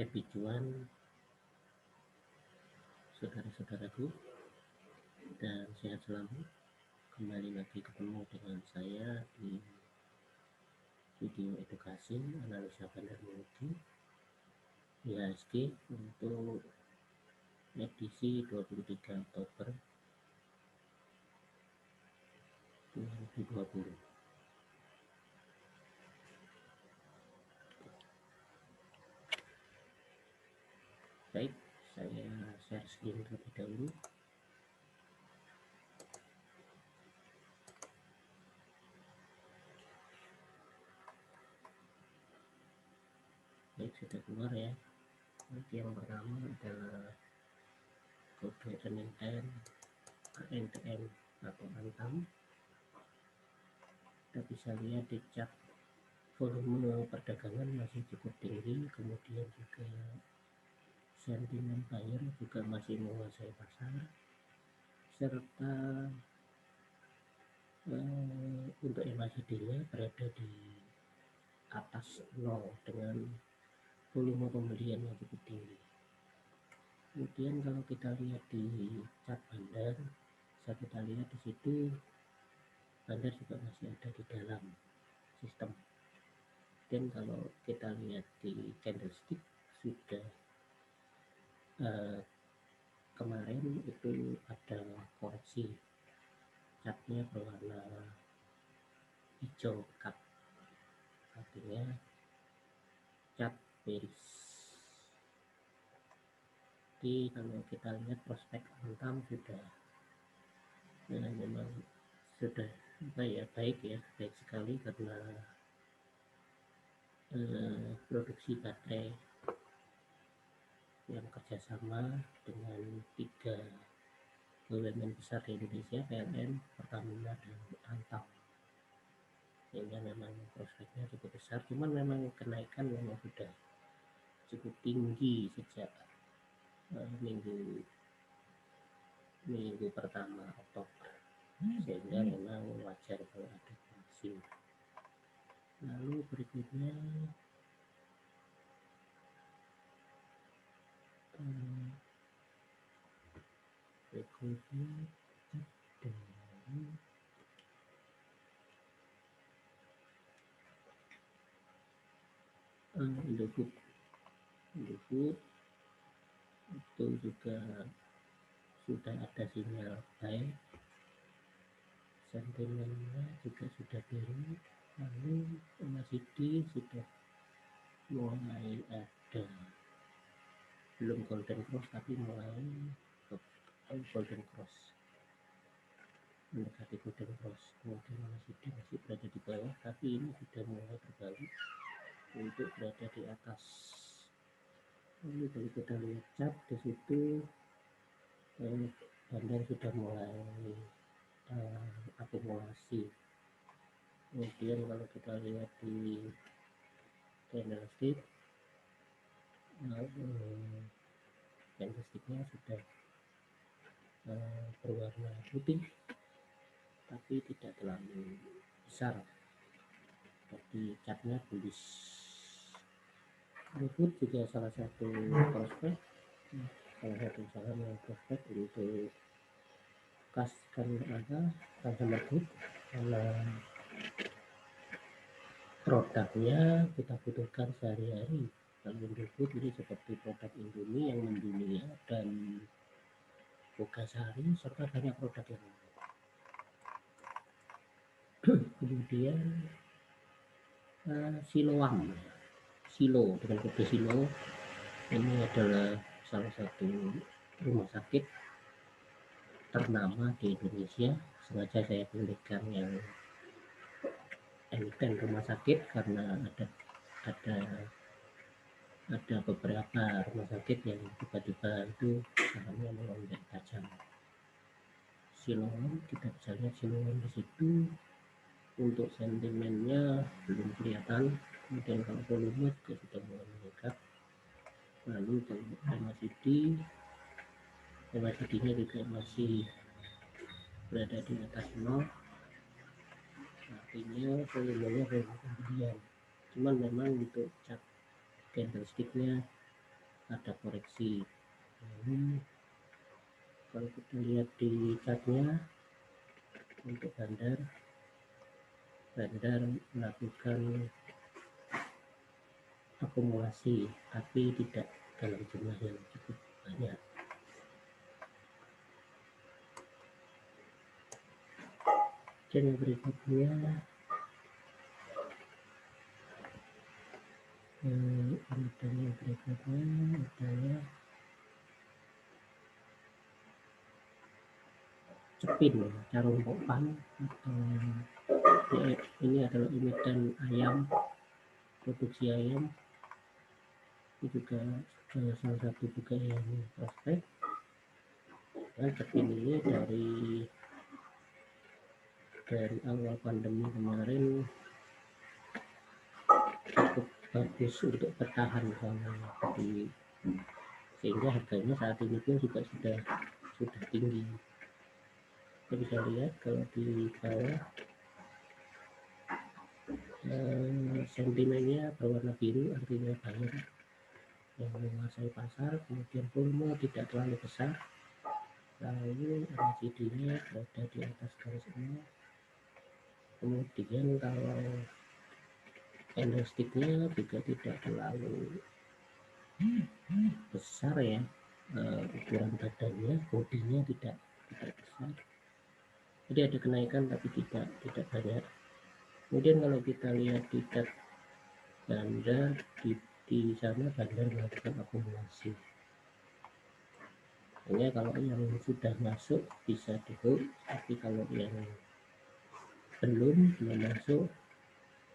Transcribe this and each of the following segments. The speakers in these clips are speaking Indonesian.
Happy Cuan, saudara-saudaraku, dan sehat selalu. Kembali lagi ketemu dengan saya di video edukasi analisa bandarmologi IHSG untuk edisi 23 Oktober 2020. Baik, saya share screen terlebih dahulu. Baik, sudah keluar ya. Nanti yang pertama adalah kode NNN ANTM atau Antam. Kita bisa lihat di chart volume perdagangan masih cukup tinggi, kemudian juga sentimen buyer juga masih menguasai pasar, serta untuk MACD-nya berada di atas 0 dengan volume pembelian yang cukup tinggi. Kemudian kalau kita lihat di chart bandar, bisa kita lihat di situ bandar juga masih ada di dalam sistem. Dan kalau kita lihat di candlestick sudah kemarin itu ada koreksi, catnya berwarna hijau pekat, artinya cat bearish. Jadi kalau kita lihat prospek Antam sudah memang sudah baik sekali karena produksi baterai yang kerjasama dengan 3 BUMN besar di Indonesia, PLN, Pertamina, dan Antam, sehingga memang prospeknya cukup besar. Cuman memang kenaikan memang sudah cukup tinggi sejak minggu pertama Oktober, sehingga memang wajar kalau ada koreksi. Lalu berikutnya Indofood itu juga sudah ada sinyal buy, sentimennya juga sudah biru. Lalu MACD sudah mulai ada, belum golden cross tapi mulai golden cross, mendekati golden cross. Kemudian MACD masih berada di bawah, tapi ini sudah mulai berbalik untuk berada di atas. Lalu kalau kita lihat chart di situ bandar sudah mulai akumulasi. Kemudian kalau kita lihat di candlestick, candlesticknya sudah berwarna putih tapi tidak terlalu besar, jadi catnya bullish. Indofood juga salah satu prospek, salah satu saham yang prospek untuk customer good, karena produknya kita butuhkan sehari-hari. Kalau Indofood ini seperti produk Indomie yang mendunia dan Bogasari serta banyak produk yang lain. Kemudian Silo dengan kode Silo ini adalah salah satu rumah sakit ternama di Indonesia. Sengaja saya pilihkan yang emiten rumah sakit karena ada beberapa rumah sakit yang tiba-tiba itu sahamnya melonjak tajam. Siloam, kita bisa lihat Siloam di situ. Untuk sentimennya belum kelihatan. Kemudian kalau volume juga sudah mulai meningkat. Lalu kalau MACD-nya juga masih berada di atas 0, artinya volumenya belum pembelian. Cuman memang untuk chart candlesticknya ada koreksi. Lalu kalau kita lihat di chartnya, untuk bandar melakukan akumulasi tapi tidak dalam jumlah yang cukup banyak. Dan yang berikutnya yang berikutnya adalah cepin, carung popan, atau ya, ini adalah emiten ayam, produksi ayam. Ini juga salah satu juga yang prospek. Dan cepin ini dari awal pandemi kemarin cukup bagus untuk bertahan sehingga harganya saat ini pun juga sudah tinggi. Kita bisa lihat kalau di bawah sentimennya berwarna biru, artinya buyer yang menguasai pasar. Kemudian volume tidak terlalu besar, lalu MACD-nya berada di atas garis 0. Kemudian kalau candlestick-nya juga tidak terlalu besar ya, ukuran badannya, bodinya tidak besar, jadi ada kenaikan tapi tidak banyak. Kemudian kalau kita lihat di chart bandar, di sana bandar melakukan akumulasi. Hanya kalau yang sudah masuk bisa di hold, tapi kalau yang belum masuk,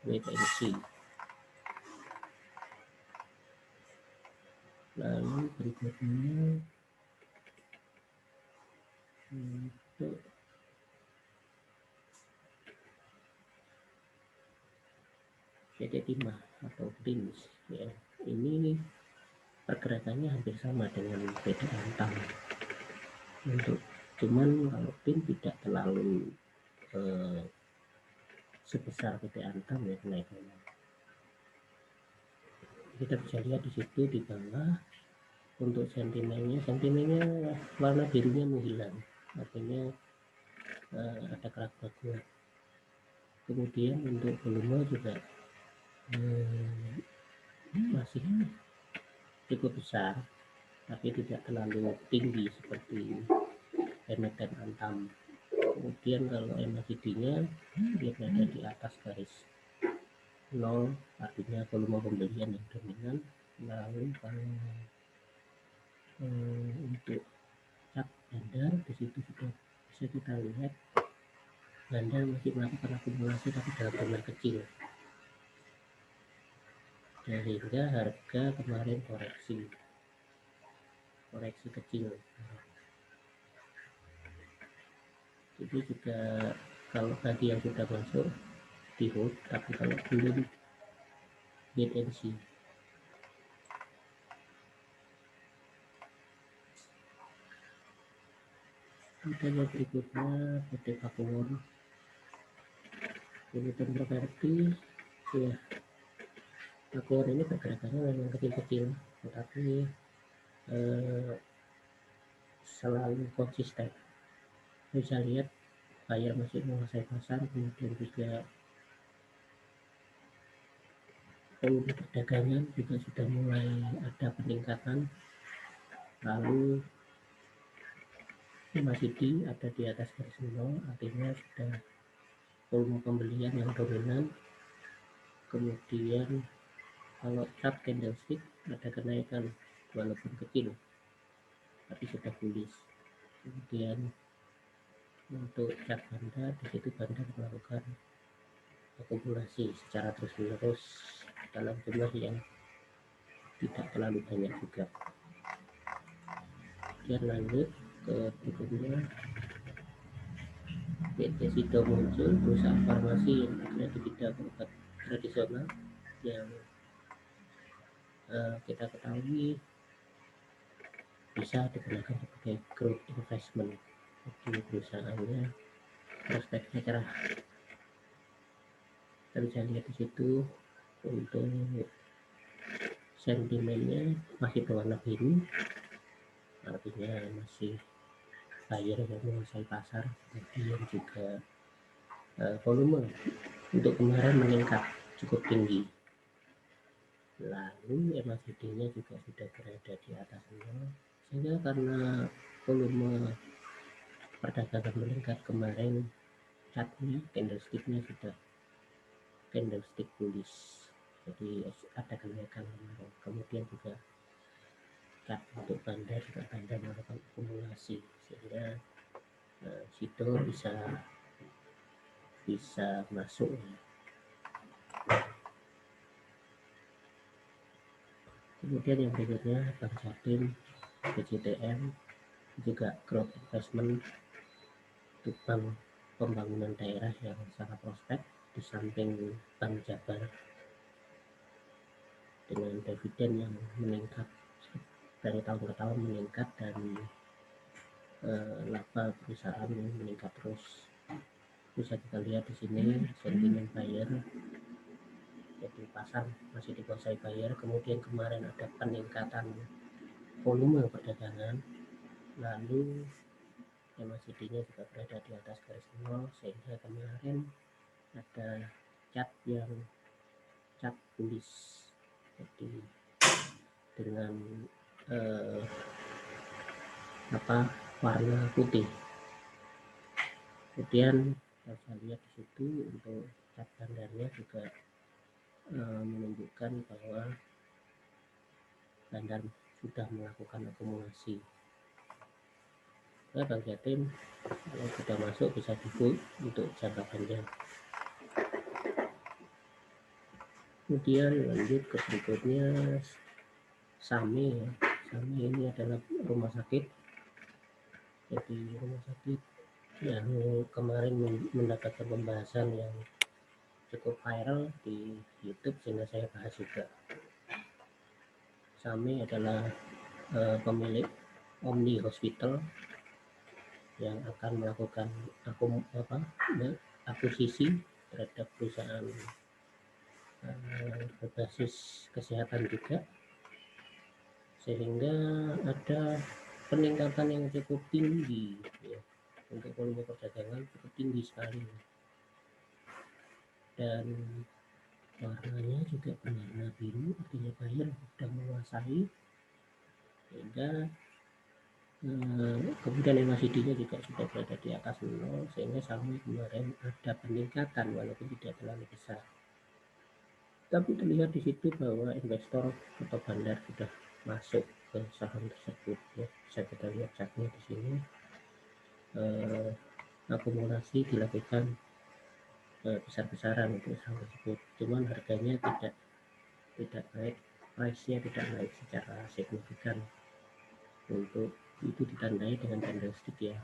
wait and see. Lalu berikutnya untuk PT Timah atau PIMS ya, ini pergerakannya hampir sama dengan PT Antam. Cuman kalau PIM tidak terlalu sebesar PT Antam ya kenaikannya. Kita bisa lihat di situ di bawah untuk sentimennya warna birunya menghilang, artinya ada keraguan. Kemudian untuk volume juga masih cukup besar tapi tidak terlalu tinggi seperti emiten Antam. Kemudian kalau MACD-nya dia berada di atas garis 0, artinya volume pembelian yang dominan. Lalu kalau untuk chart bandar, di situ sudah bisa kita lihat bandar masih melakukan akumulasi tapi dalam jumlah kecil, sehingga harga kemarin koreksi kecil. Jadi juga kalau bagi yang sudah masuk di hold, tapi kalau belum wait and see. Kemudian yang berikutnya PT Pakuwon, emiten properti ya. Pakuwon ini pergerakannya memang kecil-kecil, tetapi selalu konsisten. Bisa lihat buyer masih menguasai pasar, kemudian juga volume perdagangan juga sudah mulai ada peningkatan. Lalu MACD ada di atas garis 0, artinya sudah volume pembelian yang dominan. Kemudian kalau chart candlestick ada kenaikan walaupun kecil tapi sudah bullish. Kemudian untuk chart bandar, di situ bandar melakukan akumulasi secara terus-menerus dalam jumlah yang tidak terlalu banyak juga. Kemudian lanjut ke berikutnya, PT Sido muncul, perusahaan farmasi yang bergerak di bidang obat tradisional yang kita ketahui bisa digunakan sebagai growth investment. Jadi perusahaannya prospeknya cerah. Kita bisa lihat di situ untuk sentimennya masih berwarna biru, artinya masih buyer yang menguasai pasar. Kemudian juga volume untuk kemarin meningkat cukup tinggi, lalu MACD-nya juga sudah berada di atas 0, sehingga karena volume perdagangan meningkat kemarin, chartnya, candlestick-nya sudah candlestick bullish, jadi ada kenaikan kemarin. Kemudian juga chart untuk bandar juga bandar melakukan akumulasi, sehingga situ bisa masuk. Kemudian yang berikutnya Bank Jatim, BCTM, juga growth investment untuk bank pembangunan daerah yang sangat prospek, di samping Bank Jabar dengan dividen yang meningkat dari tahun ke tahun meningkat, dan laba perusahaan meningkat terus. Bisa kita lihat di sini sentimen buyer, jadi pasar masih dikuasai buyer. Kemudian kemarin ada peningkatan volume perdagangan, lalu MACD-nya juga berada di atas garis 0, sehingga kemarin ada chart bullish, jadi dengan warna putih. Kemudian kita lihat di situ untuk chart bandarnya juga menunjukkan bahwa bandar sudah melakukan akumulasi. Bank Jatim kalau sudah masuk bisa di-hold untuk jangka panjang. Kemudian lanjut ke berikutnya, SAME. SAME ini adalah rumah sakit, jadi rumah sakit yang kemarin mendapatkan pembahasan yang cukup viral di YouTube, sehingga saya bahas juga. SAME adalah pemilik Omni Hospital yang akan melakukan akuisisi terhadap perusahaan berbasis kesehatan juga, sehingga ada peningkatan yang cukup tinggi ya, untuk volume perdagangan cukup tinggi sekali, dan warnanya juga berwarna biru, artinya buyer sudah menguasai, sehingga kemudian MACD-nya juga sudah berada di atas 0, sehingga sampai kemarin ada peningkatan walaupun tidak terlalu besar. Tapi terlihat di situ bahwa investor atau bandar sudah masuk ke saham tersebut ya. Bisa kita lihat chartnya di sini, akumulasi dilakukan besar-besaran untuk saham tersebut, cuman harganya tidak naik, price-nya tidak naik secara signifikan. Untuk itu ditandai dengan candlestick yang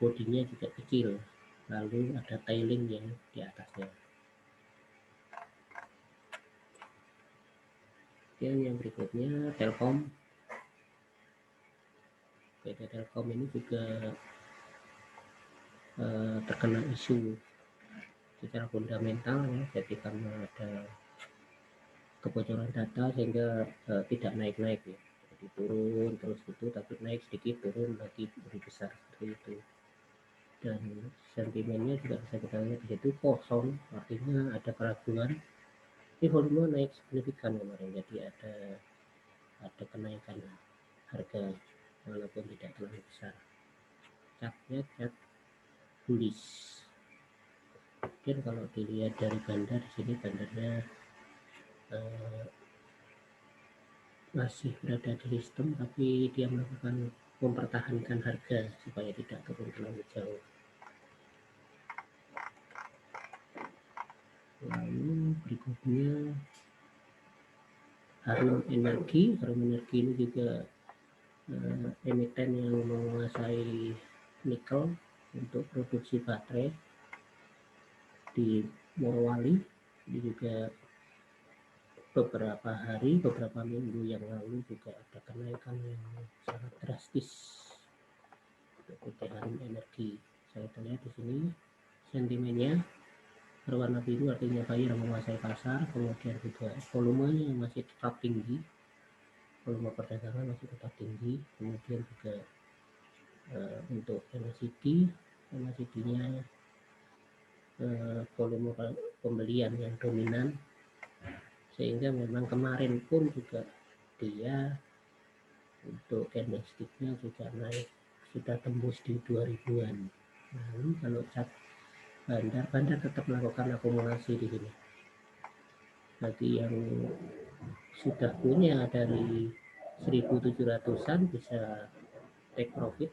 bodinya juga kecil, lalu ada tailing yang di atasnya. Kemudian yang berikutnya Telkom. PT Telkom ini juga terkena isu secara fundamental ya, jadi karena ada kebocoran data sehingga tidak naik-naik ya, jadi turun terus itu, tapi naik sedikit turun lagi lebih besar seperti itu. Dan sentimennya juga bisa kita lihat di situ kosong, artinya ada keraguan. Ini volume naik signifikan kemarin, jadi ada kenaikan harga walaupun tidak terlalu besar. Chartnya chart bullish. Kemudian kalau dilihat dari bandar, di sini bandarnya masih berada di sistem, tapi dia melakukan mempertahankan harga supaya tidak turun terlalu jauh. Lalu berikutnya Harum Energi. Harum Energi ini juga emiten yang menguasai nikel untuk produksi baterai di Morowali. Ini juga beberapa minggu yang lalu juga ada kenaikan yang sangat drastis untuk PT Harum Energi. Saya lihat di sini sentimennya berwarna biru artinya buyer menguasai pasar, kemudian juga volumenya masih tetap tinggi, volume perdagangan masih tetap tinggi, kemudian juga untuk MACD-nya volume pembelian yang dominan, sehingga memang kemarin pun juga dia untuk candlestick-nya juga naik, sudah tembus di 2000-an. Lalu kalau cat bandar tetap melakukan akumulasi di sini. Bagi yang sudah punya dari 1700-an bisa take profit,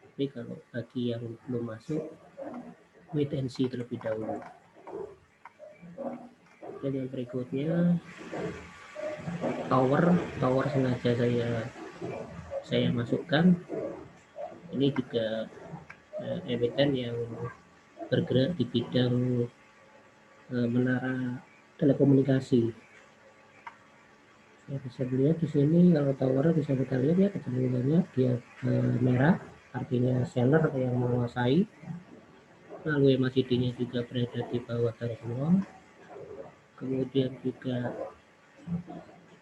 tapi kalau bagi yang belum masuk, wait and see terlebih dahulu. Dan yang berikutnya tower sengaja saya masukkan. Ini juga emiten yang bergerak di bidang menara telekomunikasi. Ya, bisa dilihat di sini kalau tower bisa kita lihat ya, kecenderungannya dia merah, artinya seller yang menguasai. Lalu MACD-nya juga berada di bawah garis bawah. Kemudian juga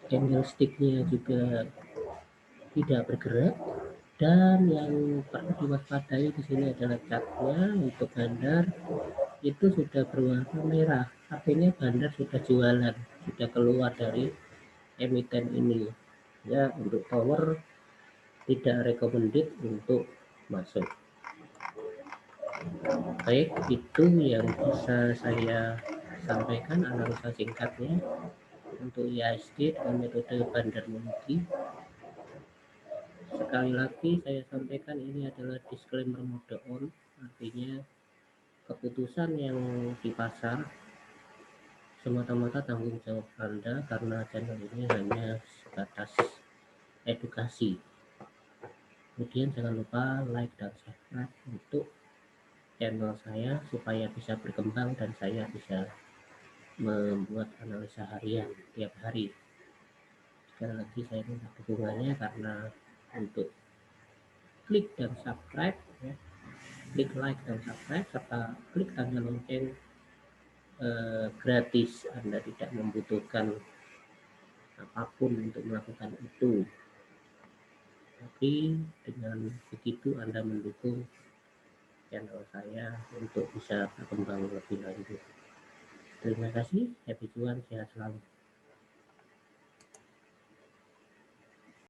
candlestick-nya juga tidak bergerak. Dan yang perlu diwaspadai di sini adalah catnya untuk bandar itu sudah berwarna merah, artinya bandar sudah jualan, sudah keluar dari emiten ini. Ya, untuk tower tidak recommended untuk masuk. Baik, itu yang bisa saya sampaikan analisa singkatnya untuk IHSG dengan metode bandar menguji. Sekali lagi saya sampaikan ini adalah disclaimer mode on, artinya keputusan yang di pasar semata-mata tanggung jawab Anda, karena channel ini hanya sebatas edukasi. Kemudian jangan lupa like dan subscribe untuk channel saya supaya bisa berkembang dan saya bisa membuat analisa harian tiap hari. Sekali lagi saya minta dukungannya, karena untuk klik dan subscribe ya, klik like dan subscribe serta klik tanda lonceng gratis. Anda tidak membutuhkan apapun untuk melakukan itu, tapi dengan begitu Anda mendukung channel saya untuk bisa berkembang lebih lanjut. Terima kasih, happy cuan, sehat selalu.